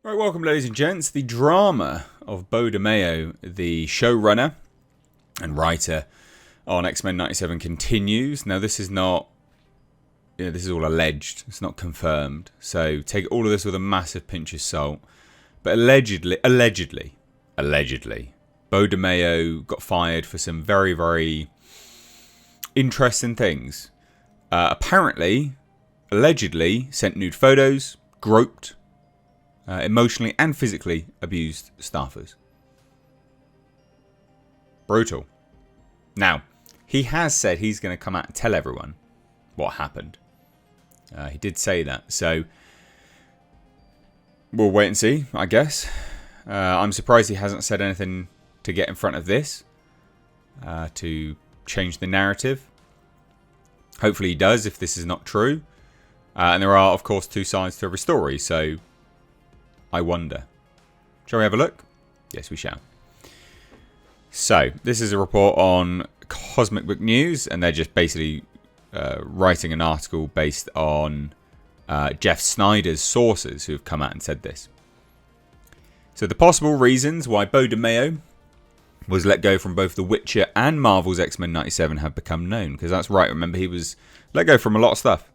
Right, welcome ladies and gents. The drama of Beau DeMayo, the showrunner and writer on X-Men 97 continues. Now this is not, this is all alleged. It's not confirmed. So take all of this with a massive pinch of salt. But allegedly, Beau DeMayo got fired for some very, very interesting things. Allegedly sent nude photos, groped, emotionally and physically abused staffers. Brutal. Now, he has said he's going to come out and tell everyone what happened. He did say that. So, we'll wait and see, I guess. I'm surprised he hasn't said anything to get in front of this. To change the narrative. Hopefully he does if this is not true. And there are, of course, two sides to every story. So, I wonder. Shall we have a look? Yes, we shall. So, this is a report on Cosmic Book News, and they're just basically writing an article based on Jeff Snyder's sources who have come out and said this. So, the possible reasons why Beau DeMayo was let go from both The Witcher and Marvel's X-Men 97 have become known. Because that's right, remember, he was let go from a lot of stuff.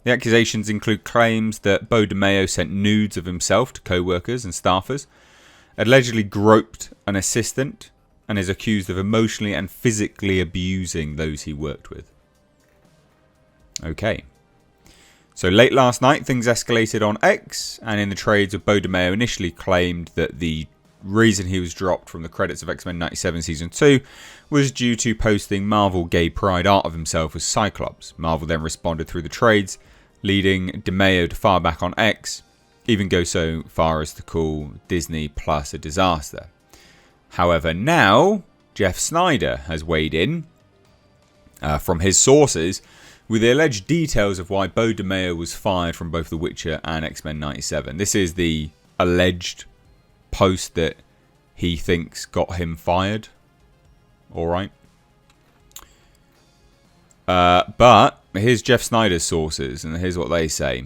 The accusations include claims that Beau DeMayo sent nudes of himself to co-workers and staffers, allegedly groped an assistant, and is accused of emotionally and physically abusing those he worked with. Okay. So late last night, things escalated on X, and in the trades of Beau DeMayo initially claimed that the reason he was dropped from the credits of X-Men 97 Season 2 was due to posting Marvel gay pride art of himself as Cyclops. Marvel then responded through the trades, leading DeMayo to fire back on X, even go so far as to call Disney Plus a disaster. However, now Jeff Snyder has weighed in from his sources with the alleged details of why Beau DeMayo was fired from both The Witcher and X-Men 97. This is the alleged post that he thinks got him fired. Alright. But here's Jeff Snyder's sources, and here's what they say.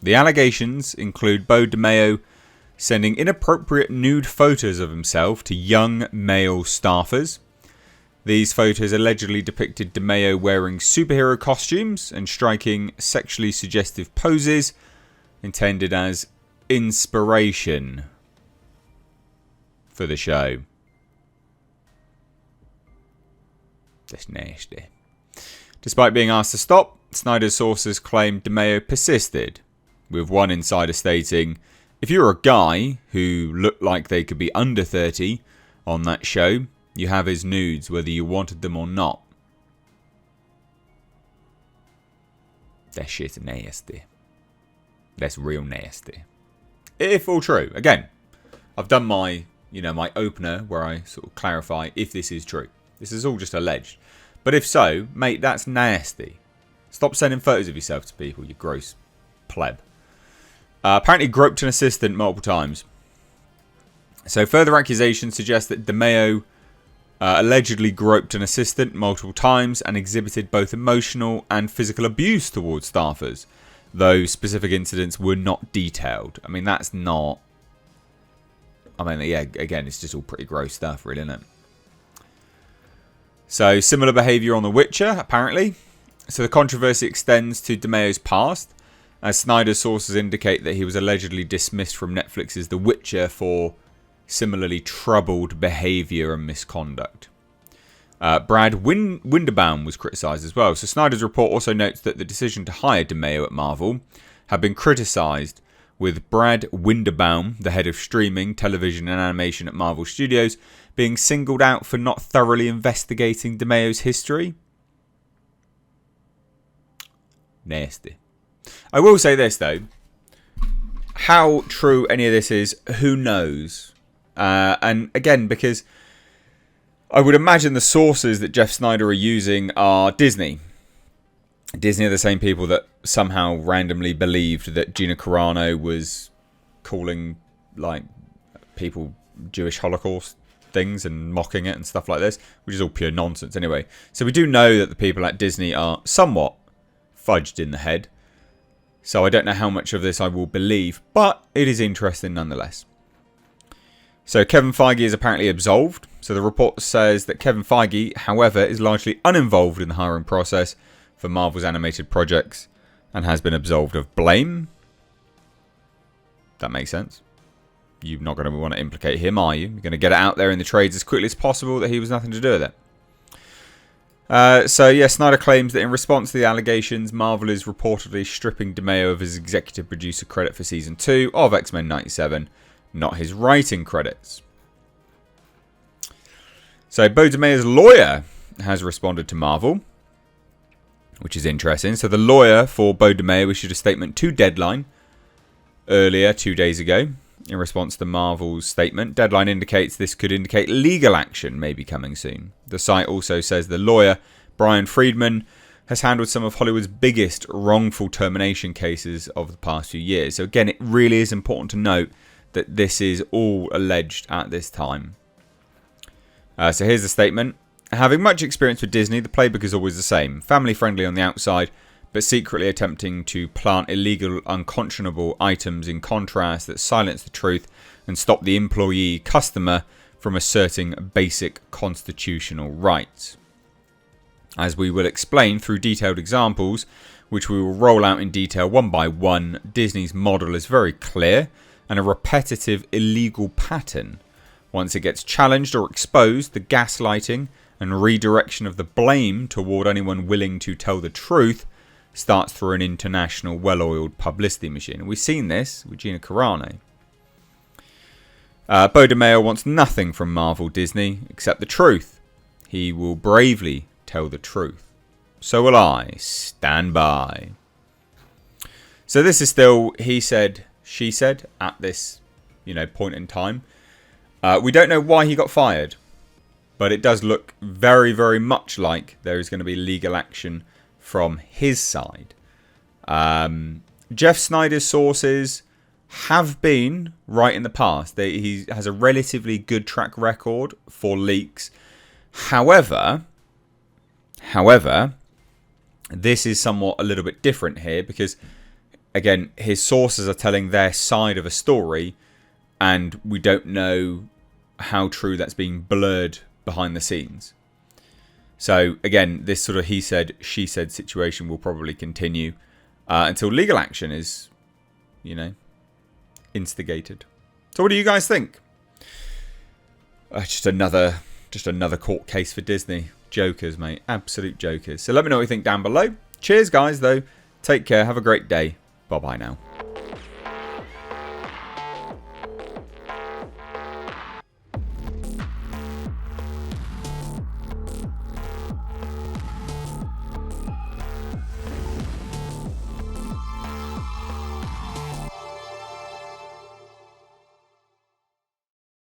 The allegations include Beau DeMayo sending inappropriate nude photos of himself to young male staffers. These photos allegedly depicted DeMayo wearing superhero costumes and striking sexually suggestive poses intended as inspiration for the show. That's nasty. Despite being asked to stop, Snyder's sources claimed DeMayo persisted, with one insider stating, "If you're a guy who looked like they could be under 30 on that show, you have his nudes whether you wanted them or not." That shit's nasty. That's real nasty. If all true. Again, I've done my, my opener where I sort of clarify if this is true. This is all just alleged. But if so, mate, that's nasty. Stop sending photos of yourself to people, you gross pleb. Apparently groped an assistant multiple times. So further accusations suggest that DeMayo allegedly groped an assistant multiple times and exhibited both emotional and physical abuse towards staffers, though specific incidents were not detailed. I mean, that's not... yeah, again, it's just all pretty gross stuff, really, isn't it? So, similar behaviour on The Witcher, apparently. So, the controversy extends to DeMayo's past, as Snyder's sources indicate that he was allegedly dismissed from Netflix's The Witcher for similarly troubled behaviour and misconduct. Brad Winderbaum was criticised as well. So, Snyder's report also notes that the decision to hire DeMayo at Marvel had been criticised, with Brad Winderbaum, the head of streaming, television and animation at Marvel Studios, being singled out for not thoroughly investigating DeMayo's history. Nasty. I will say this, though. How true any of this is, who knows? And again, because I would imagine the sources that Jeff Snyder are using are Disney. Disney are the same people that somehow randomly believed that Gina Carano was calling people Jewish Holocaust things and mocking it and stuff like this, which is all pure nonsense anyway. So we do know that the people at Disney are somewhat fudged in the head. So I don't know how much of this I will believe, but it is interesting nonetheless. So Kevin Feige is apparently absolved. So the report says that Kevin Feige, however, is largely uninvolved in the hiring process for Marvel's animated projects and has been absolved of blame. That makes sense. You're not going to want to implicate him, are you? You're going to get it out there in the trades as quickly as possible that he was nothing to do with it. So, yes, Snyder claims that in response to the allegations, Marvel is reportedly stripping DeMayo of his executive producer credit for Season 2 of X-Men 97, not his writing credits. So, Beau DeMayo's lawyer has responded to Marvel, which is interesting. So, the lawyer for Beau DeMayo issued a statement to Deadline earlier, 2 days ago, in response to Marvel's statement. Deadline indicates this could indicate legal action may be coming soon. The site also says the lawyer, Brian Friedman, has handled some of Hollywood's biggest wrongful termination cases of the past few years. So again, it really is important to note that this is all alleged at this time. So here's the statement. Having much experience with Disney, the playbook is always the same. Family friendly on the outside, but secretly attempting to plant illegal, unconscionable items in contrast that silence the truth and stop the employee customer from asserting basic constitutional rights. As we will explain through detailed examples, which we will roll out in detail one by one, Disney's model is very clear and a repetitive illegal pattern. Once it gets challenged or exposed, the gaslighting and redirection of the blame toward anyone willing to tell the truth starts through an international, well-oiled publicity machine. And we've seen this with Gina Carano. Beau DeMayo wants nothing from Marvel Disney except the truth. He will bravely tell the truth. So will I. Stand by. So this is still he said, she said at this, point in time. We don't know why he got fired, but it does look very, very much like there is going to be legal action from his side. Jeff Snyder's sources have been right in the past. He has a relatively good track record for leaks. However, this is somewhat a little bit different here because, again, his sources are telling their side of a story and we don't know how true that's being blurred behind the scenes. So, again, this sort of he said, she said situation will probably continue until legal action is, instigated. So what do you guys think? Just another court case for Disney. Jokers, mate. Absolute jokers. So let me know what you think down below. Cheers, guys, though. Take care. Have a great day. Bye-bye now.